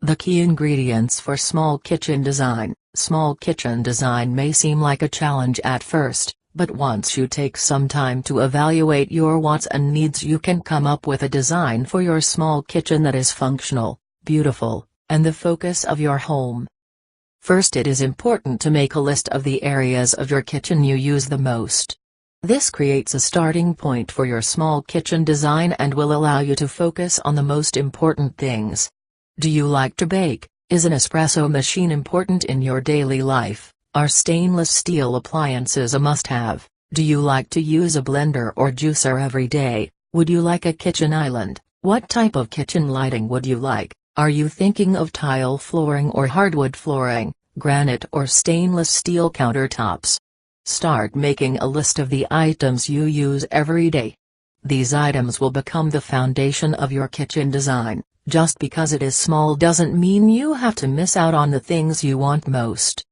The key ingredients for small kitchen design. Small kitchen design may seem like a challenge at first, but once you take some time to evaluate your wants and needs, you can come up with a design for your small kitchen that is functional, beautiful, and the focus of your home. First, it is important to make a list of the areas of your kitchen you use the most. This creates a starting point for your small kitchen design and will allow you to focus on the most important things. Do you like to bake? Is an espresso machine important in your daily life? Are stainless steel appliances a must-have? Do you like to use a blender or juicer every day? Would you like a kitchen island? What type of kitchen lighting would you like? Are you thinking of tile flooring or hardwood flooring, granite or stainless steel countertops? Start making a list of the items you use every day. These items will become the foundation of your kitchen design. Just because it is small doesn't mean you have to miss out on the things you want most.